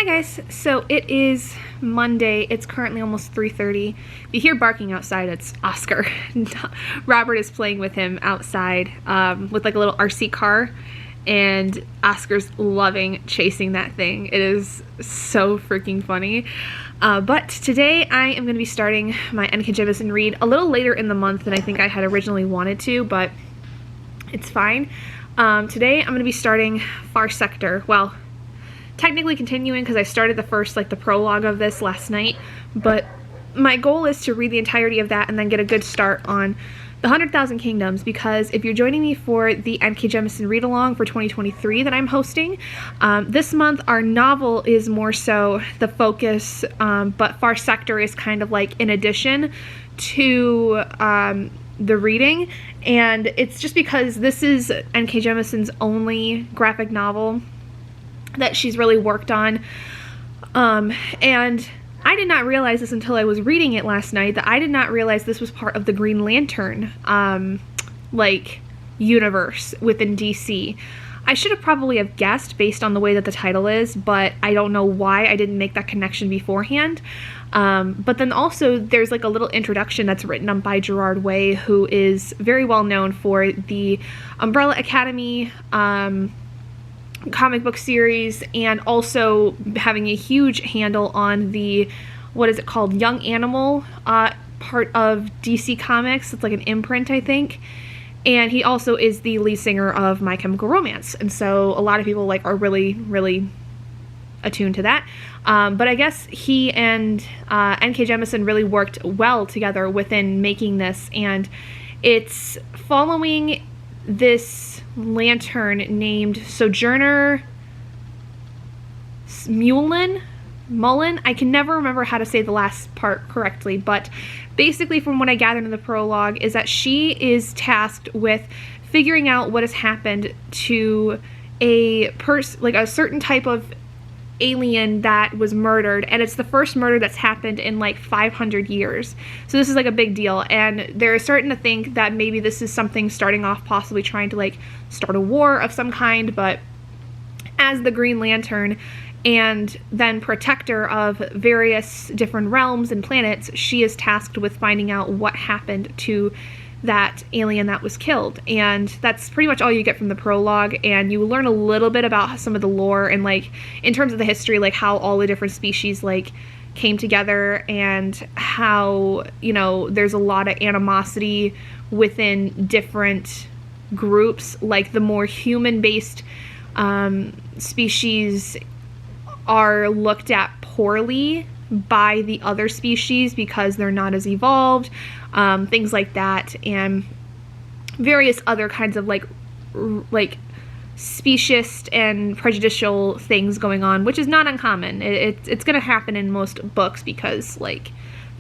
guys, so it is Monday. It's currently almost 3:30. If you hear barking outside, it's Oscar. Robert is playing with him outside with like a little RC car, and Oscar's loving chasing that thing. It is so freaking funny. But today I am going to be starting my N.K. Jemisin read a little later in the month than I think I had originally wanted to, but it's fine. Today I'm going to be starting Far Sector. Well, technically continuing because I started the first, the prologue of this last night, but my goal is to read the entirety of that and then get a good start on the 100,000 Kingdoms, because if you're joining me for the N.K. Jemisin Read-Along for 2023 that I'm hosting, this month our novel is more so the focus, but Far Sector is kind of like in addition to the reading, and it's just because this is N.K. Jemisin's only graphic novel that she's really worked on, and I did not realize this until I was reading it last night, that I did not realize this was part of the Green Lantern universe within DC. I should have probably have guessed based on the way that the title is, but I don't know why I didn't make that connection beforehand. But then also there's like a little introduction that's written up by Gerard Way, who is very well known for the Umbrella Academy comic book series, and also having a huge handle on the, what is it called, Young Animal part of DC Comics. It's like an imprint, I think. And he also is the lead singer of My Chemical Romance, and so a lot of people are really attuned to that. But I guess he and N.K. Jemisin really worked well together within making this, and it's following this lantern named Sojourner Mullen. I can never remember how to say the last part correctly, but basically from what I gathered in the prologue is that she is tasked with figuring out what has happened to a a certain type of alien that was murdered, and it's the first murder that's happened in 500 years. So this is a big deal, and they're starting to think that maybe this is something starting off possibly trying to start a war of some kind. But as the Green Lantern and then protector of various different realms and planets, she is tasked with finding out what happened to that alien that was killed. And that's pretty much all you get from the prologue, and you learn a little bit about some of the lore and in terms of the history, how all the different species came together, and how there's a lot of animosity within different groups. The more human-based species are looked at poorly by the other species because they're not as evolved, things like that, and various other kinds of speciesist and prejudicial things going on, which is not uncommon. It's going to happen in most books because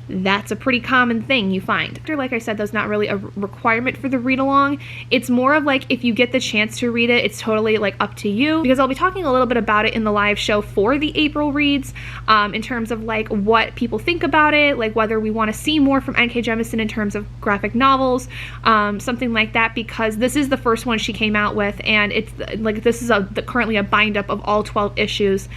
that's a pretty common thing you find. Like I said, that's not really a requirement for the read-along. It's more of if you get the chance to read it, it's totally up to you, because I'll be talking a little bit about it in the live show for the April reads, in terms of what people think about it, whether we want to see more from N.K. Jemisin in terms of graphic novels, something like that, because this is the first one she came out with, and it's this is currently a bind-up of all 12 issues.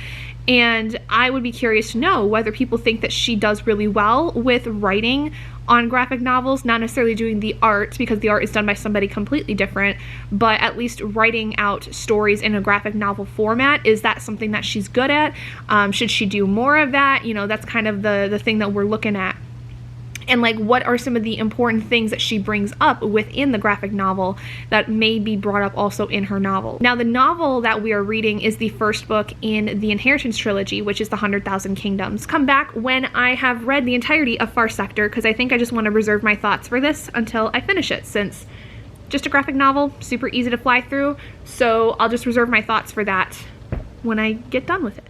And I would be curious to know whether people think that she does really well with writing on graphic novels, not necessarily doing the art, because the art is done by somebody completely different, but at least writing out stories in a graphic novel format. Is that something that she's good at? Should she do more of that? That's kind of the thing that we're looking at. And what are some of the important things that she brings up within the graphic novel that may be brought up also in her novel. Now, the novel that we are reading is the first book in the Inheritance trilogy, which is the 100,000 Kingdoms. Come back when I have read the entirety of Far Sector, because I think I just want to reserve my thoughts for this until I finish it, since just a graphic novel, super easy to fly through, so I'll just reserve my thoughts for that when I get done with it.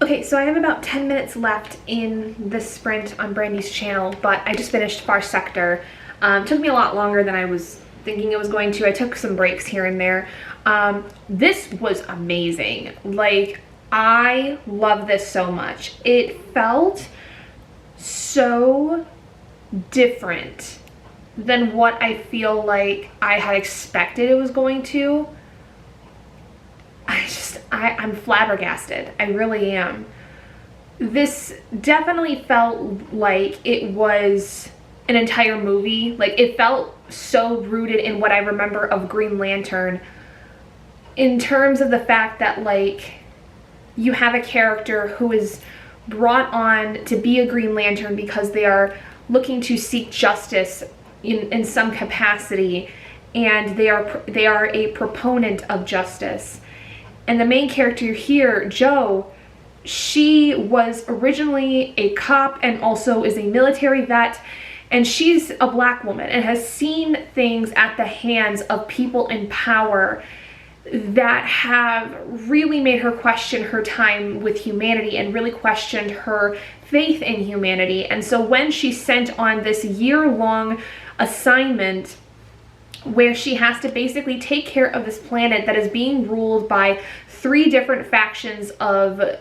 Okay, so I have about 10 minutes left in this sprint on Brandy's channel, but I just finished Far Sector. Took me a lot longer than I was thinking it was going to. I took some breaks here and there. This was amazing. Like, I love this so much. It felt so different than what I feel like I had expected it was going to. I'm flabbergasted. I really am. This definitely felt like it was an entire movie. Like, it felt so rooted in what I remember of Green Lantern, in terms of the fact that, like, you have a character who is brought on to be a Green Lantern because they are looking to seek justice in some capacity, and they are a proponent of justice. And the main character here, Jo, she was originally a cop and also is a military vet, and she's a black woman and has seen things at the hands of people in power that have really made her question her time with humanity and really questioned her faith in humanity. And so when she's sent on this year-long assignment where she has to basically take care of this planet that is being ruled by 3 different factions of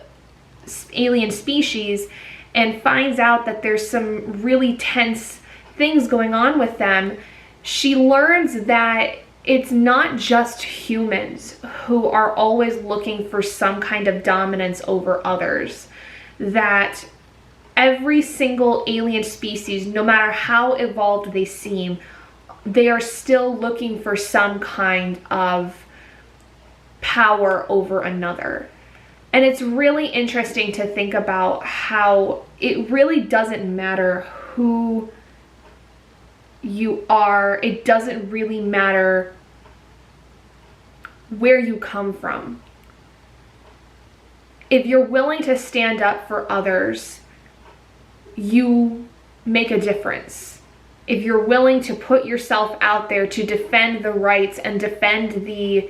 alien species, and finds out that there's some really tense things going on with them, she learns that it's not just humans who are always looking for some kind of dominance over others. That every single alien species, no matter how evolved they seem, they are still looking for some kind of power over another. And it's really interesting to think about how it really doesn't matter who you are. It doesn't really matter where you come from. If you're willing to stand up for others, you make a difference. If you're willing to put yourself out there to defend the rights and defend the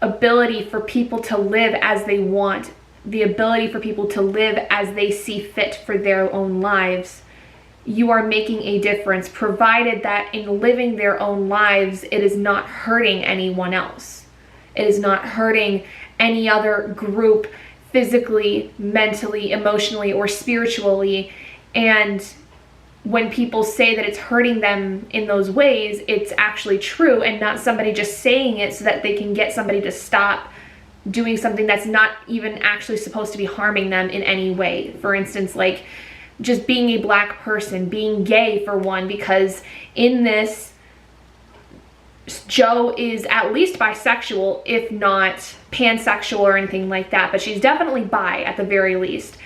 ability for people to live as they want, the ability for people to live as they see fit for their own lives, you are making a difference, provided that in living their own lives, it is not hurting anyone else. It is not hurting any other group physically, mentally, emotionally, or spiritually. And when people say that it's hurting them in those ways, it's actually true, and not somebody just saying it so that they can get somebody to stop doing something that's not even actually supposed to be harming them in any way. For instance, like just being a black person, being gay for one, because in this, Jo is at least bisexual, if not pansexual or anything like that, but she's definitely bi at the very least.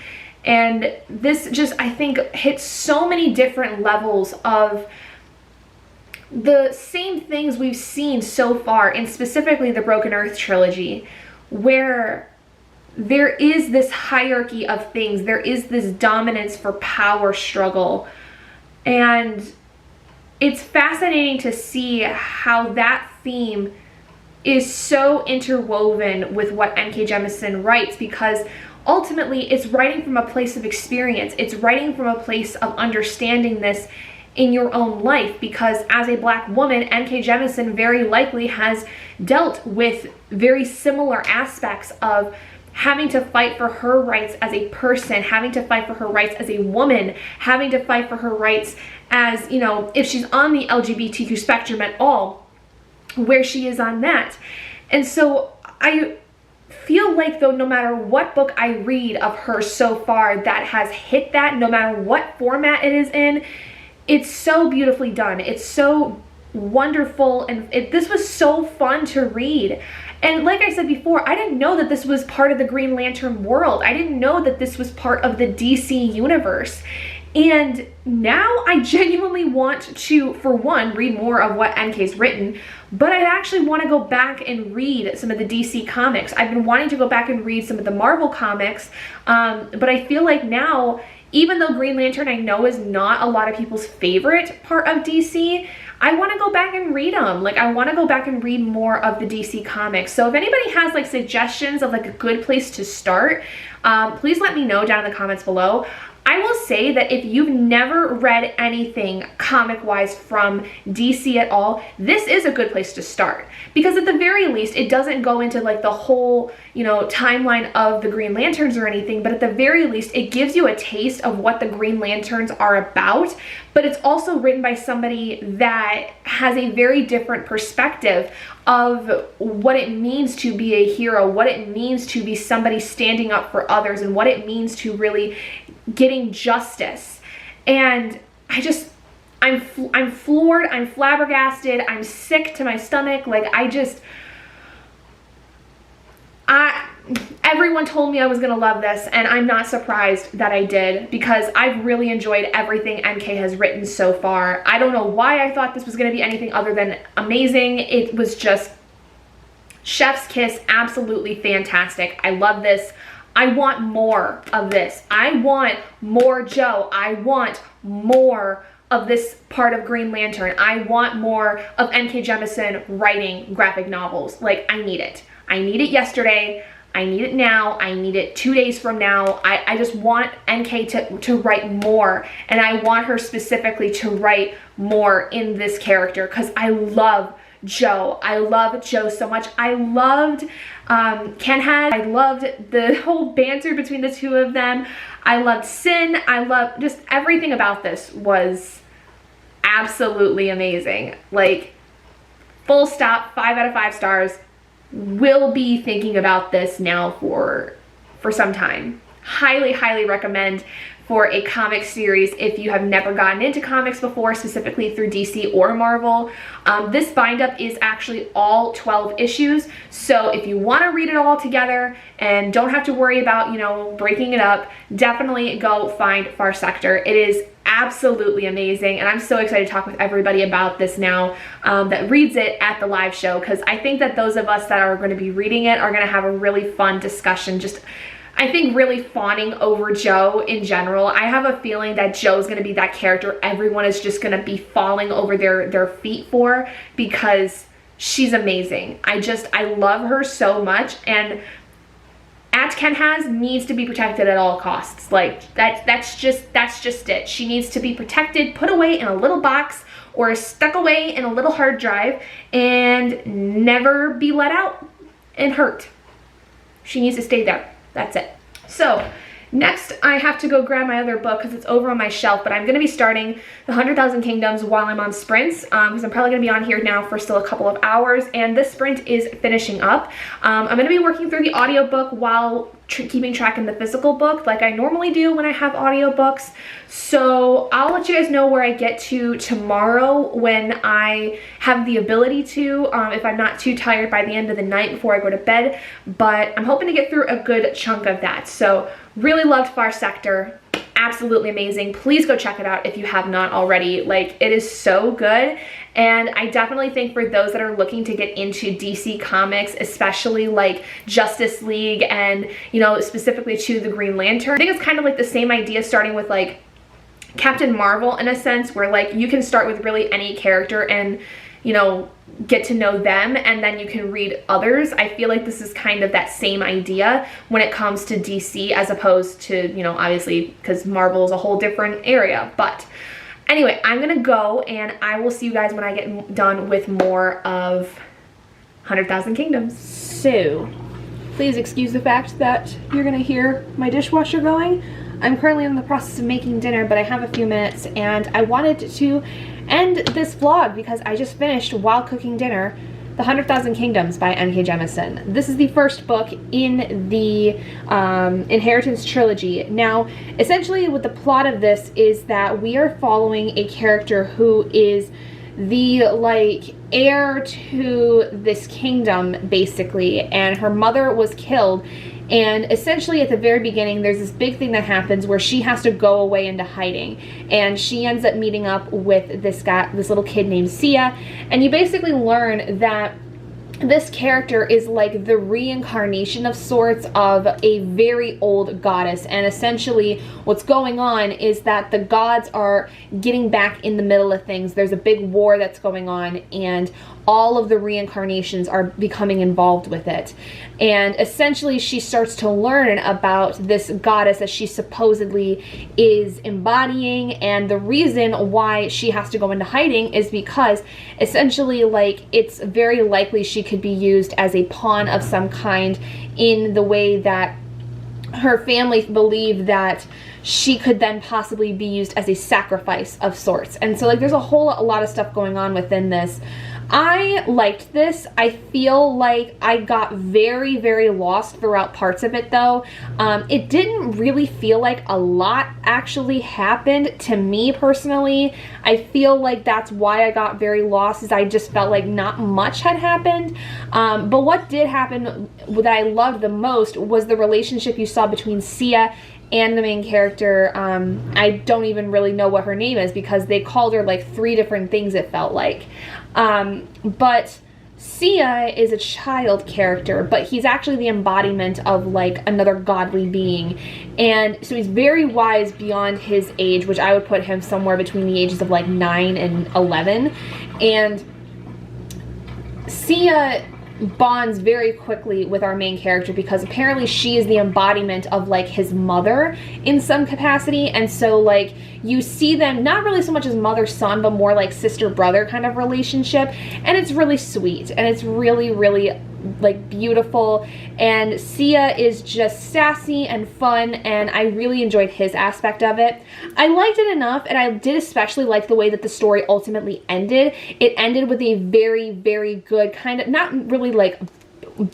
And this just, I think, hits so many different levels of the same things we've seen so far in specifically the Broken Earth trilogy, where there is this hierarchy of things, there is this dominance for power struggle, and it's fascinating to see how that theme is so interwoven with what N.K. Jemisin writes, because ultimately it's writing from a place of experience. It's writing from a place of understanding this in your own life, because as a black woman, N.K. Jemisin very likely has dealt with very similar aspects of having to fight for her rights as a person, having to fight for her rights as a woman, having to fight for her rights as, you know, if she's on the LGBTQ spectrum at all, where she is on that. And so I feel like, though, no matter what book I read of her so far that has hit that, no matter what format it is in, it's so beautifully done. It's so wonderful, and this was so fun to read. And like I said before, I didn't know that this was part of the Green Lantern world. I didn't know that this was part of the DC universe. And now I genuinely want to, for one, read more of what NK's written, but I actually want to go back and read some of the DC comics. I've been wanting to go back and read some of the Marvel comics, but I feel like now, even though Green Lantern I know is not a lot of people's favorite part of DC, I want to go back and read them. Like, I want to go back and read more of the DC comics. So if anybody has like suggestions of like a good place to start, please let me know down in the comments below. I will say that if you've never read anything comic-wise from DC at all, this is a good place to start. Because at the very least, it doesn't go into like the whole, you know, timeline of the Green Lanterns or anything, but at the very least, it gives you a taste of what the Green Lanterns are about. But it's also written by somebody that has a very different perspective of what it means to be a hero, what it means to be somebody standing up for others, and what it means to really getting justice. And I'm floored, I'm flabbergasted, I'm sick to my stomach. Like, everyone told me I was gonna love this, and I'm not surprised that I did, because I've really enjoyed everything NK has written so far. I don't know why I thought this was gonna be anything other than amazing. It was just chef's kiss, absolutely fantastic. I love this. I want more of this. I want more Joe. I want more of this part of Green Lantern. I want more of NK Jemisin writing graphic novels. Like, I need it. I need it yesterday. I need it now. I need it 2 days from now. I just want NK to write more, and I want her specifically to write more in this character, because I love Joe. I love Joe so much. I loved Ken had. I loved the whole banter between the two of them. I loved Sin. I loved just everything about this was absolutely amazing. Like, full stop, 5 out of 5 stars. Will be thinking about this now for some time. Highly, highly recommend for a comic series if you have never gotten into comics before, specifically through DC or Marvel. This bind-up is actually all 12 issues, so if you want to read it all together and don't have to worry about, you know, breaking it up, definitely go find Far Sector. It is absolutely amazing, and I'm so excited to talk with everybody about this now that reads it at the live show, because I think that those of us that are going to be reading it are going to have a really fun discussion, just I think really fawning over Joe in general. I have a feeling that Joe's gonna be that character everyone is just gonna be falling over their feet for, because she's amazing. I love her so much, and Ken has needs to be protected at all costs. Like, that's just it. She needs to be protected, put away in a little box, or stuck away in a little hard drive, and never be let out and hurt. She needs to stay there. That's it. So next I have to go grab my other book because it's over on my shelf, but I'm going to be starting the 100,000 Kingdoms while I'm on sprints, because I'm probably going to be on here now for still a couple of hours, and this sprint is finishing up. I'm going to be working through the audiobook while keeping track in the physical book like I normally do when I have audiobooks. So I'll let you guys know where I get to tomorrow when I have the ability to, if I'm not too tired by the end of the night before I go to bed, but I'm hoping to get through a good chunk of that. So really loved Far Sector. Absolutely amazing. Please go check it out if you have not already. Like, it is so good, and I definitely think for those that are looking to get into DC comics, especially like Justice League and, you know, specifically to the Green Lantern, I think it's kind of like the same idea starting with like Captain Marvel in a sense, where like you can start with really any character and, you know, get to know them, and then you can read others. I feel like this is kind of that same idea when it comes to DC, as opposed to, you know, obviously because Marvel is a whole different area. But anyway, I'm gonna go, and I will see you guys when I get done with more of 100,000 Kingdoms. So please excuse the fact that you're gonna hear my dishwasher going. I'm currently in the process of making dinner, but I have a few minutes, and I wanted to end this vlog because I just finished, while cooking dinner, The 100,000 Kingdoms by N.K. Jemisin. This is the first book in the Inheritance trilogy. Now, essentially what the plot of this is that we are following a character who is the, like, heir to this kingdom, basically, and her mother was killed. And essentially at the very beginning, there's this big thing that happens where she has to go away into hiding, and she ends up meeting up with this little kid named Sia, and you basically learn that this character is like the reincarnation of sorts of a very old goddess, and essentially what's going on is that the gods are getting back in the middle of things. There's a big war that's going on, and all of the reincarnations are becoming involved with it. And essentially she starts to learn about this goddess that she supposedly is embodying, and the reason why she has to go into hiding is because essentially, like, it's very likely she could be used as a pawn of some kind, in the way that her family believe that she could then possibly be used as a sacrifice of sorts. And so, like, there's a lot of stuff going on within this. I liked this. I feel like I got very, very lost throughout parts of it, though. It didn't really feel like a lot actually happened to me personally. I feel like that's why I got very lost, is I just felt like not much had happened. But what did happen that I loved the most was the relationship you saw between Sia and the main character. I don't even really know what her name is, because they called her like 3 different things, it felt like. But Sia is a child character, but he's actually the embodiment of like another godly being. And so he's very wise beyond his age, which I would put him somewhere between the ages of like 9 and 11. And Sia bonds very quickly with our main character, because apparently she is the embodiment of like his mother in some capacity. And so like you see them not really so much as mother-son, but more like sister-brother kind of relationship, and it's really sweet, and it's really, really like beautiful. And Sia is just sassy and fun, and I really enjoyed his aspect of it. I liked it enough, and I did especially like the way that the story ultimately ended. It ended with a very, very good kind of, not really like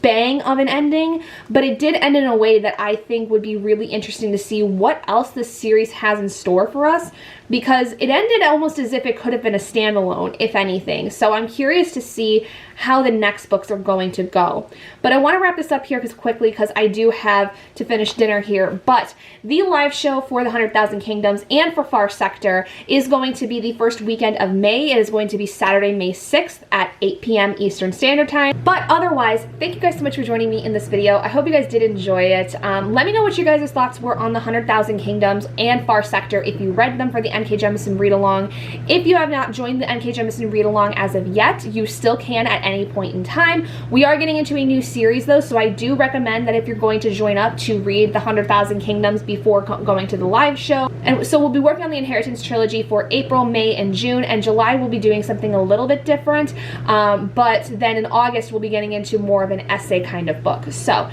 bang of an ending, but it did end in a way that I think would be really interesting to see what else this series has in store for us, because it ended almost as if it could have been a standalone, if anything. So I'm curious to see how the next books are going to go. But I want to wrap this up here quickly, because I do have to finish dinner here. But the live show for the 100,000 Kingdoms and for Far Sector is going to be the first weekend of May. It is going to be Saturday, May 6th at 8 p.m. Eastern Standard Time. But otherwise, thank you guys so much for joining me in this video. I hope you guys did enjoy it. Let me know what your guys' thoughts were on the 100,000 Kingdoms and Far Sector, if you read them for the NK Jemisin read-along. If you have not joined the NK Jemisin read-along as of yet, you still can at any point in time. We are getting into a new series though, so I do recommend that if you're going to join up, to read the 100,000 Kingdoms before going to the live show. And so we'll be working on the Inheritance trilogy for April, May, and June, and July we'll be doing something a little bit different, but then in August we'll be getting into more of an essay kind of book. So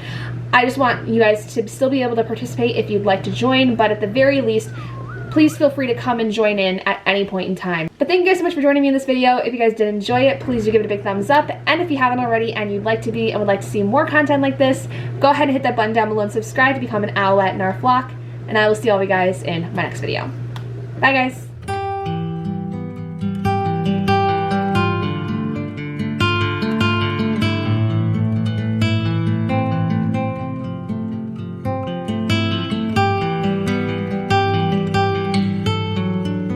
I just want you guys to still be able to participate if you'd like to join, but at the very least, please feel free to come and join in at any point in time. But thank you guys so much for joining me in this video. If you guys did enjoy it, please do give it a big thumbs up. And if you haven't already and you'd like to be and would like to see more content like this, go ahead and hit that button down below and subscribe to become an owlet in our flock. And I will see all of you guys in my next video. Bye guys.